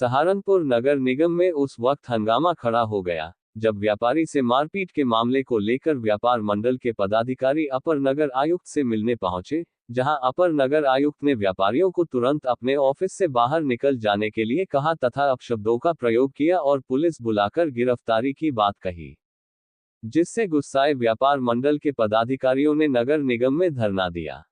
सहारनपुर नगर निगम में उस वक्त हंगामा खड़ा हो गया जब व्यापारी से मारपीट के मामले को लेकर व्यापार मंडल के पदाधिकारी अपर नगर आयुक्त से मिलने पहुंचे, जहां अपर नगर आयुक्त ने व्यापारियों को तुरंत अपने ऑफिस से बाहर निकल जाने के लिए कहा तथा अपशब्दों का प्रयोग किया और पुलिस बुलाकर गिरफ्तारी की बात कही, जिससे गुस्साए व्यापार मंडल के पदाधिकारियों ने नगर निगम में धरना दिया।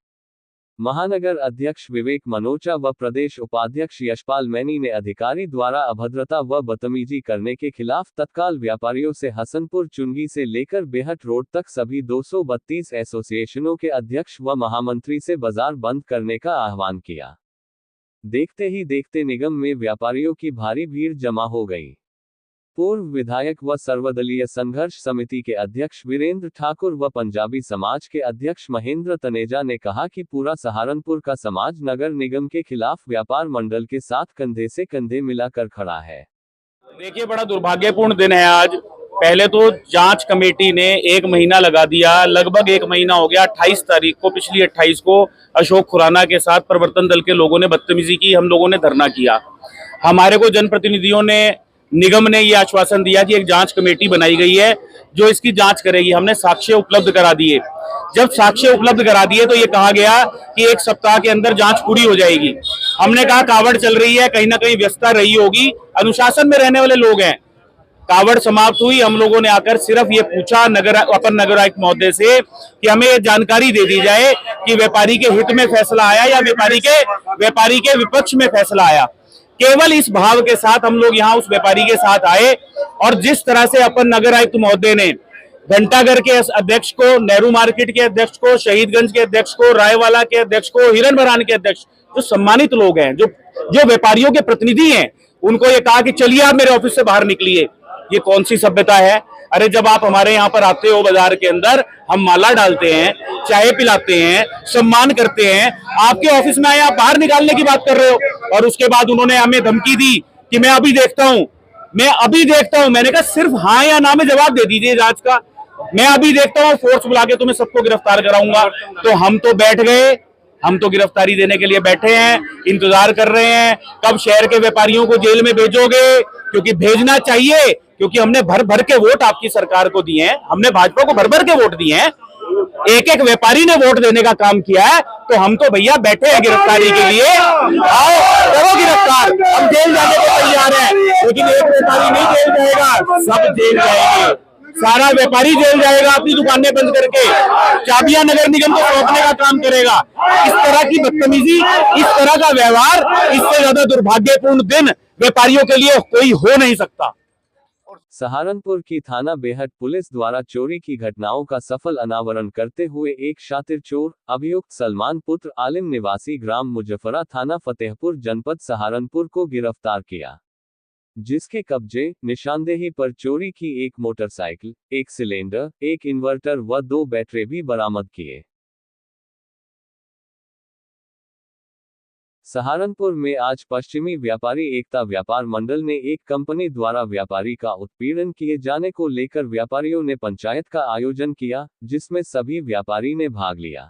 महानगर अध्यक्ष विवेक मनोचा व प्रदेश उपाध्यक्ष यशपाल मैनी ने अधिकारी द्वारा अभद्रता व बदतमीजी करने के खिलाफ तत्काल व्यापारियों से हसनपुर चुंगी से लेकर बेहट रोड तक सभी 232 एसोसिएशनों के अध्यक्ष व महामंत्री से बाजार बंद करने का आह्वान किया। देखते ही देखते निगम में व्यापारियों की भारी भीड़ जमा हो गई। पूर्व विधायक व सर्वदलीय संघर्ष समिति के अध्यक्ष वीरेंद्र ठाकुर व पंजाबी समाज के अध्यक्ष महेंद्र तनेजा ने कहा कि पूरा सहारनपुर का समाज नगर निगम के खिलाफ व्यापार मंडल के साथ कंधे से कंधे मिलाकर खड़ा है। देखिए, बड़ा दुर्भाग्यपूर्ण दिन है आज। पहले तो जांच कमेटी ने 1 महीना लगा दिया, लगभग 1 महीना हो गया। 28 तारीख को, पिछली 28 को अशोक खुराना के साथ परिवर्तन दल के लोगों ने बदतमीजी की, हम लोगों ने धरना किया। हमारे को जनप्रतिनिधियों ने, निगम ने ये आश्वासन दिया कि एक जांच कमेटी बनाई गई है जो इसकी जांच करेगी। हमने साक्ष्य उपलब्ध करा दिए। जब साक्ष्य उपलब्ध करा दिए तो ये कहा गया कि 1 सप्ताह के अंदर जांच पूरी हो जाएगी। हमने कहा कावड़ चल रही है, कहीं ना कहीं व्यस्तता रही होगी, अनुशासन में रहने वाले लोग हैं। कावड़ समाप्त हुई। हम लोगों ने आकर सिर्फ ये पूछा अपर नगर आयुक्त महोदय से कि हमें ये जानकारी दे दी जाए कि व्यापारी के हित में फैसला आया या व्यापारी के विपक्ष में फैसला आया। केवल इस भाव के साथ हम लोग यहाँ उस व्यापारी के साथ आए और जिस तरह से अपर नगर आयुक्त महोदय ने घंटाघर के अध्यक्ष को, नेहरू मार्केट के अध्यक्ष को, शहीदगंज के अध्यक्ष को, रायवाला के अध्यक्ष को, हिरन बरान के अध्यक्ष, जो सम्मानित लोग हैं, जो व्यापारियों के प्रतिनिधि हैं, उनको ये कहा कि चलिए आप मेरे ऑफिस से बाहर निकलिए। ये कौन सी सभ्यता है? अरे जब आप हमारे यहाँ पर आते हो बाजार के अंदर, हम माला डालते हैं, चाय पिलाते हैं, सम्मान करते हैं, आपके ऑफिस में आए आप बाहर निकालने की बात कर रहे हो। और उसके बाद उन्होंने हमें धमकी दी कि मैं अभी देखता हूं। मैंने कहा सिर्फ हाँ या ना में जवाब दे दीजिए जांच का। मैं अभी देखता हूं, फोर्स बुला के तुम्हें सबको गिरफ्तार कराऊंगा। तो हम तो बैठ गए, हम तो गिरफ्तारी देने के लिए बैठे हैं, इंतजार कर रहे हैं कब शहर के व्यापारियों को जेल में भेजोगे, क्योंकि भेजना चाहिए, क्योंकि हमने भर भर के वोट आपकी सरकार को दिए हैं। हमने भाजपा को भर भर के वोट दिए हैं। एक एक व्यापारी ने वोट देने का काम किया है। तो हम तो भैया बैठे हैं गिरफ्तारी के लिए। आओ करो गिरफ्तार, हम जेल जाने को तैयार हैं। लेकिन एक व्यापारी नहीं जेल जाएगा, सब जेल जाएंगे। सारा व्यापारी जेल जाएगा, अपनी दुकानें बंद करके चाबियां नगर निगम को सौंपने का काम करेगा। इस तरह की बदतमीजी, इस तरह का व्यवहार, इससे ज्यादा दुर्भाग्यपूर्ण दिन व्यापारियों के लिए कोई हो नहीं सकता। सहारनपुर की थाना बेहट पुलिस द्वारा चोरी की घटनाओं का सफल अनावरण करते हुए एक शातिर चोर अभियुक्त सलमान पुत्र आलिम निवासी ग्राम मुजफ्फरा थाना फतेहपुर जनपद सहारनपुर को गिरफ्तार किया, जिसके कब्जे, निशानदेही पर चोरी की एक मोटरसाइकिल, एक सिलेंडर, एक इन्वर्टर व 2 बैटरी भी बरामद किए। सहारनपुर में आज पश्चिमी व्यापारी एकता व्यापार मंडल ने एक कंपनी द्वारा व्यापारी का उत्पीड़न किए जाने को लेकर व्यापारियों ने पंचायत का आयोजन किया, जिसमें सभी व्यापारी ने भाग लिया।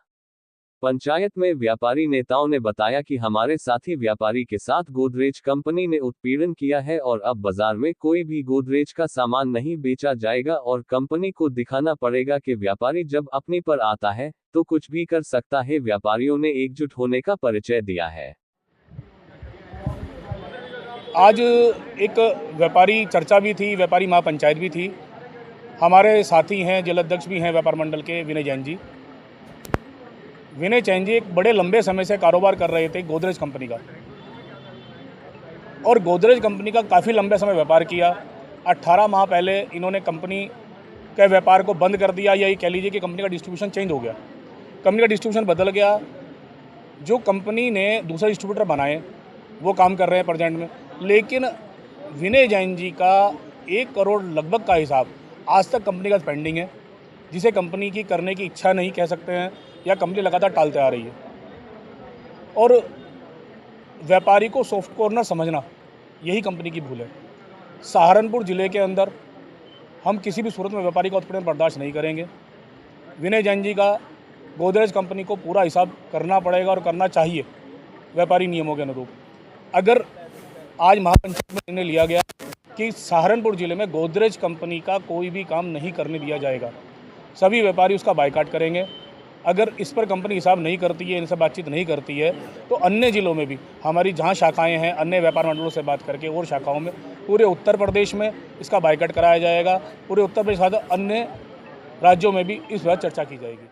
पंचायत में व्यापारी नेताओं ने बताया कि हमारे साथी व्यापारी के साथ गोदरेज कंपनी ने उत्पीड़न किया है और अब बाजार में कोई भी गोदरेज का सामान नहीं बेचा जाएगा और कंपनी को दिखाना पड़ेगा कि व्यापारी जब अपनी पर आता है तो कुछ भी कर सकता है। व्यापारियों ने एकजुट होने का परिचय दिया है। आज एक व्यापारी चर्चा भी थी, व्यापारी महापंचायत भी थी। हमारे साथी हैं, जिला अध्यक्ष भी हैं व्यापार मंडल के, विनय जैन जी। विनय जैन जी एक बड़े लंबे समय से कारोबार कर रहे थे गोदरेज कंपनी का, और गोदरेज कंपनी का काफ़ी लंबे समय व्यापार किया। 18 माह पहले इन्होंने कंपनी के व्यापार को बंद कर दिया, या ये कह लीजिए कि कंपनी का डिस्ट्रीब्यूशन चेंज हो गया, कंपनी का डिस्ट्रीब्यूशन बदल गया। जो कंपनी ने दूसरे डिस्ट्रीब्यूटर बनाए वो काम कर रहे हैं प्रेजेंट में, लेकिन विनय जैन जी का 1 करोड़ लगभग का हिसाब आज तक कंपनी का पेंडिंग है, जिसे कंपनी की करने की इच्छा नहीं कह सकते हैं, या कंपनी लगातार टालते आ रही है। और व्यापारी को सॉफ्ट कॉर्नर समझना यही कंपनी की भूल है। सहारनपुर ज़िले के अंदर हम किसी भी सूरत में व्यापारी का उत्पीड़न बर्दाश्त नहीं करेंगे। विनय जैन जी का गोदरेज कंपनी को पूरा हिसाब करना पड़ेगा और करना चाहिए व्यापारी नियमों के अनुरूप। अगर आज महापंचायत में निर्णय लिया गया कि सहारनपुर जिले में गोदरेज कंपनी का कोई भी काम नहीं करने दिया जाएगा। सभी व्यापारी उसका बायकॉट करेंगे। अगर इस पर कंपनी हिसाब नहीं करती है, इनसे बातचीत नहीं करती है, तो अन्य जिलों में भी हमारी जहां शाखाएं हैं, अन्य व्यापार मंडलों से बात करके और शाखाओं में पूरे उत्तर प्रदेश में इसका बायकॉट कराया जाएगा। पूरे उत्तर प्रदेश के साथ अन्य राज्यों में भी इस बार चर्चा की जाएगी।